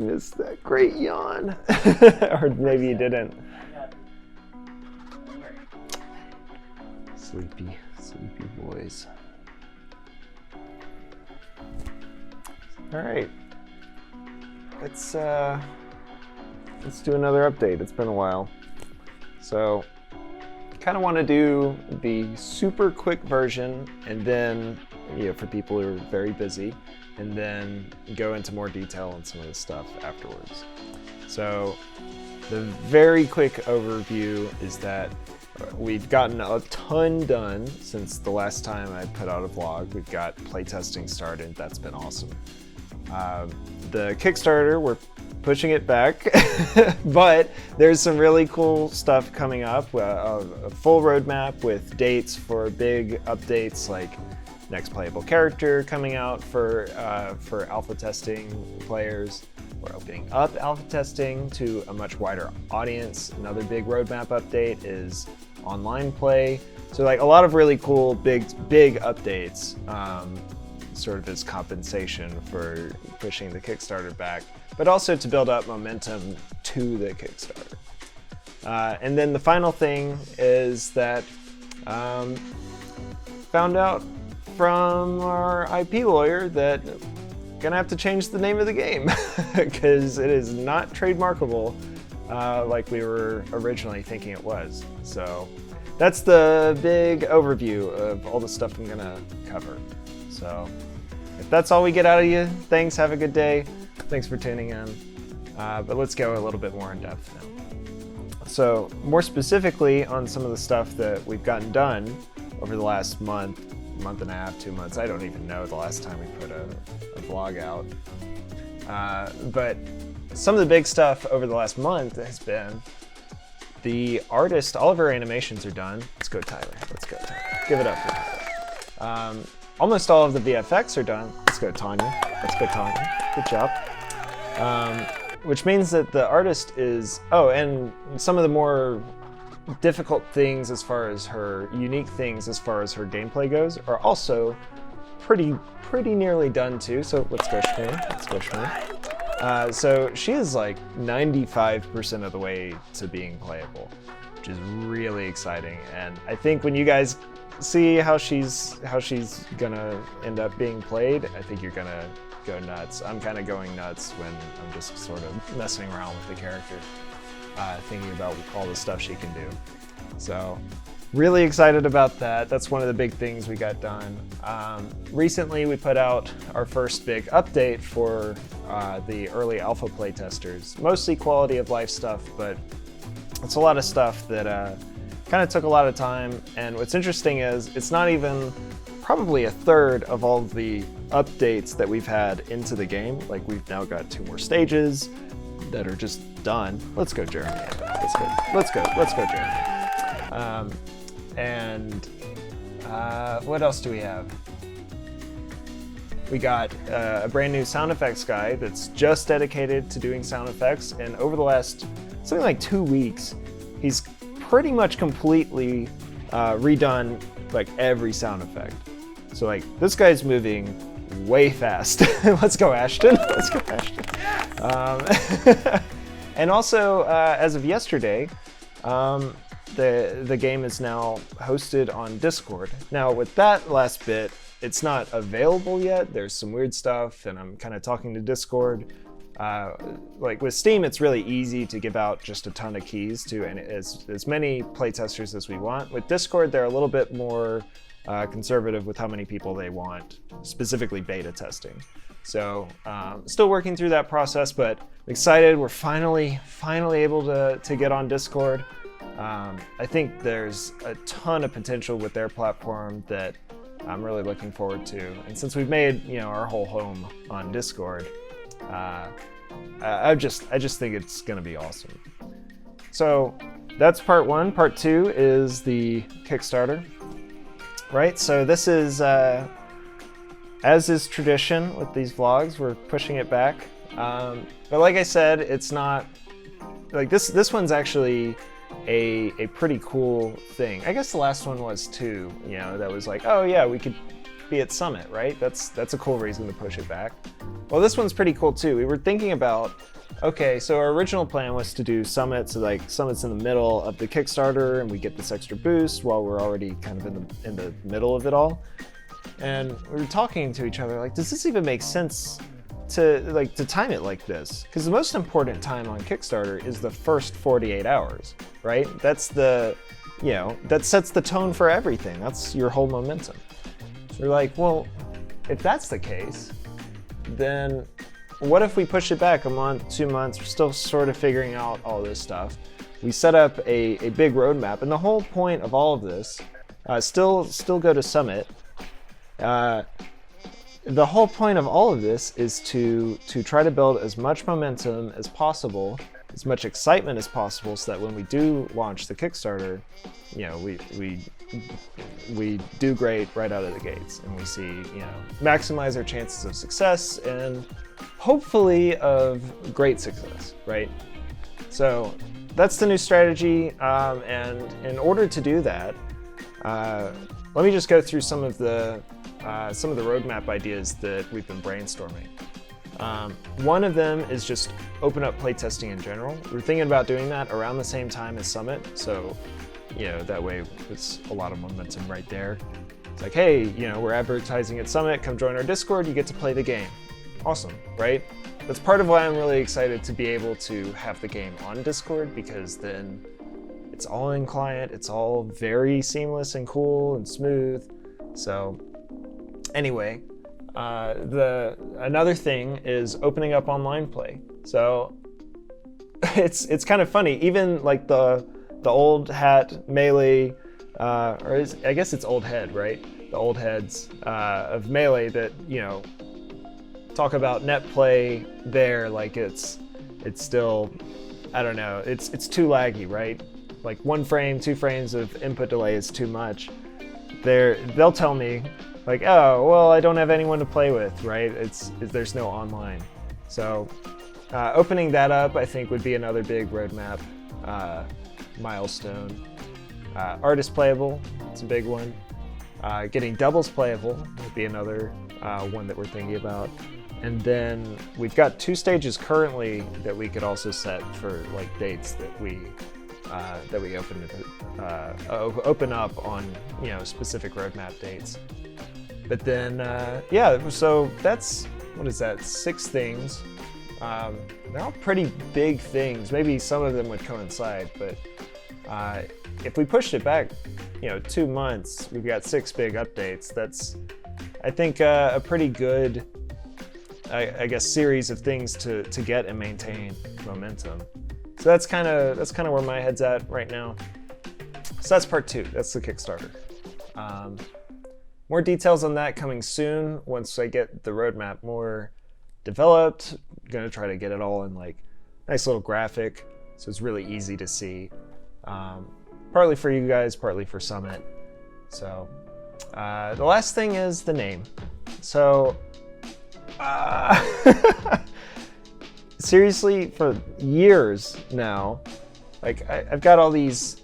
missed that great yawn. Or maybe you didn't. Sleepy boys. All right, let's do another update. It's been a while. So, kind of want to do the super quick version, and then, for people who are very busy, and then go into more detail on some of the stuff afterwards. So, the very quick overview is that we've gotten a ton done since the last time I put out a vlog. We've got playtesting started. That's been awesome. The Kickstarter, we're pushing it back, but there's some really cool stuff coming up. A full roadmap with dates for big updates, like next playable character coming out for alpha testing players. We're opening up alpha testing to a much wider audience. Another big roadmap update is online play. So like a lot of really cool big updates, sort of as compensation for pushing the Kickstarter back, but also to build up momentum to the Kickstarter. And then the final thing is that found out from our IP lawyer that gonna have to change the name of the game because it is not trademarkable like we were originally thinking it was. So that's the big overview of all the stuff I'm gonna cover. So if that's all we get out of you, thanks, have a good day. Thanks for tuning in. But let's go a little bit more in depth now. So more specifically on some of the stuff that we've gotten done over the last month and a half, 2 months. I don't even know the last time we put a vlog out. But some of the big stuff over the last month has been the artist. All of our animations are done. Let's go, Tyler. Let's go, Tyler. Give it up for Tyler. Almost all of the VFX are done. Let's go, Tanya. Let's go, Tanya. Good job. Which means that the artist is, and some of the more difficult things as far as her, unique things as far as her gameplay goes, are also pretty nearly done too. So let's go, Shmoon. Let's go, Shmoon. So she is like 95% of the way to being playable, which is really exciting. And I think when you guys see how she's gonna end up being played, I think you're gonna go nuts. I'm kind of going nuts when I'm just sort of messing around with the character, thinking about all the stuff she can do. So really excited about that. That's one of the big things we got done. Recently we put out our first big update for the early alpha playtesters. Mostly quality of life stuff, but it's a lot of stuff that kind of took a lot of time. And what's interesting is it's not even probably a third of all the updates that we've had into the game. Like we've now got 2 more stages that are just done. Let's go, Jeremy. Let's go, Jeremy. What else do we have? We got a brand new sound effects guy that's just dedicated to doing sound effects. And over the last something like 2 weeks, he's pretty much completely redone like every sound effect. So like this guy's moving way fast. Let's go, Ashton. Let's go, Ashton. And also, as of yesterday, the game is now hosted on Discord. Now with that last bit, it's not available yet. There's some weird stuff, and I'm kind of talking to Discord. Like with Steam, it's really easy to give out just a ton of keys to and as many playtesters as we want. With Discord, they're a little bit more conservative with how many people they want, specifically beta testing. So still working through that process, but I'm excited. We're finally able to get on Discord. I think there's a ton of potential with their platform that I'm really looking forward to. And since we've made our whole home on Discord, I just think it's gonna be awesome. So that's part 1. Part 2 is the Kickstarter. Right, so this is, as is tradition with these vlogs, we're pushing it back. But like I said, it's not, like this one's actually a pretty cool thing. I guess the last one was too, that was like, oh yeah, we could be at Summit, right? That's a cool reason to push it back. Well, this one's pretty cool too. We were thinking about, okay, so our original plan was to do Summit, so like Summit's in the middle of the Kickstarter and we get this extra boost while we're already kind of in the middle of it all. And we were talking to each other like, does this even make sense to time it like this? Because the most important time on Kickstarter is the first 48 hours, right? That's the, that sets the tone for everything. That's your whole momentum. So we're like, well, if that's the case, then what if we push it back a month, 2 months? We're still sort of figuring out all this stuff. We set up a big roadmap, and the whole point of all of this, still go to Summit. The whole point of all of this is to try to build as much momentum as possible, as much excitement as possible, so that when we do launch the Kickstarter, we do great right out of the gates, and we see, maximize our chances of success and hopefully of great success, right? So that's the new strategy, and in order to do that, let me just go through some of the roadmap ideas that we've been brainstorming. One of them is just open up playtesting in general. We're thinking about doing that around the same time as Summit, so that way it's a lot of momentum right there. It's like, hey, we're advertising at Summit, come join our Discord, you get to play the game. Awesome, right? That's part of why I'm really excited to be able to have the game on Discord, because then it's all in client, it's all very seamless and cool and smooth. So anyway, another thing is opening up online play. So it's kind of funny, even like the old hat Melee, I guess it's old head, right? The old heads of Melee that talk about net play there, like it's still, I don't know, it's too laggy, right? Like 1 frame, 2 frames of input delay is too much. They'll tell me like, oh, well, I don't have anyone to play with, right? There's no online. So opening that up, I think, would be another big roadmap milestone. Artist playable, it's a big one. Getting doubles playable would be another one that we're thinking about. And then we've got 2 stages currently that we could also set for like dates that we open up on specific roadmap dates. But then so that's, what is that, 6 things. They're all pretty big things. Maybe some of them would coincide, but if we pushed it back 2 months, we've got 6 big updates. That's, I think, a pretty good, I guess, series of things to get and maintain momentum. So that's kind of where my head's at right now. So that's part 2. That's the Kickstarter. More details on that coming soon once I get the roadmap more developed. I'm gonna try to get it all in like nice little graphic, so it's really easy to see. Partly for you guys, partly for Summit. So the last thing is the name. So seriously, for years now, like I've got all these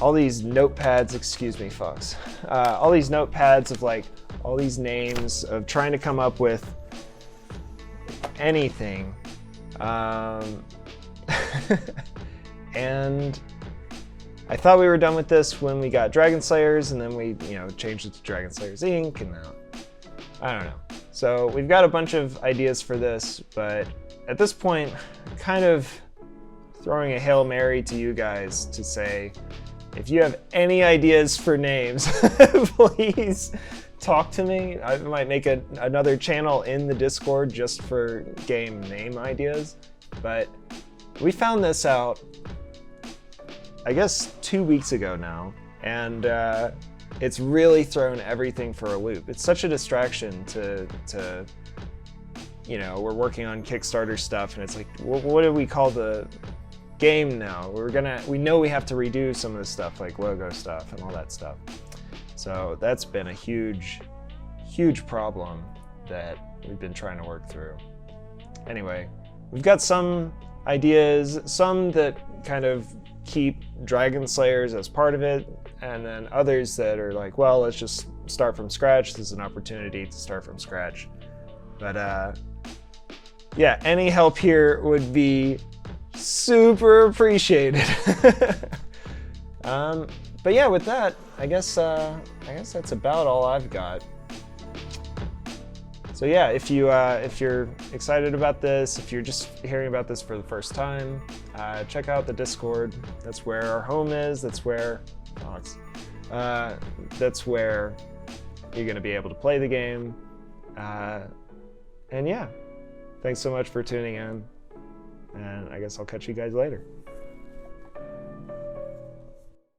notepads, excuse me, folks, all these notepads of like all these names of trying to come up with anything, and I thought we were done with this when we got Dragon Slayers, and then we changed it to Dragon Slayers Inc. and now I don't know. So we've got a bunch of ideas for this, but at this point, kind of throwing a Hail Mary to you guys to say, if you have any ideas for names, please talk to me. I might make another channel in the Discord just for game name ideas. But we found this out, I guess, 2 weeks ago now, and it's really thrown everything for a loop. It's such a distraction to we're working on Kickstarter stuff, and it's like, what do we call the game now? We know we have to redo some of the stuff, like logo stuff and all that stuff. So that's been a huge problem that we've been trying to work through. Anyway, we've got some ideas, some that kind of keep Dragon Slayers as part of it, and then others that are like, well, let's just start from scratch, this is an opportunity to start from scratch. But yeah, any help here would be super appreciated. But yeah, with that, I guess that's about all I've got. So yeah, if you're excited about this, if you're just hearing about this for the first time, check out the Discord. That's where our home is. That's where you're gonna be able to play the game. And yeah, thanks so much for tuning in, and I guess I'll catch you guys later.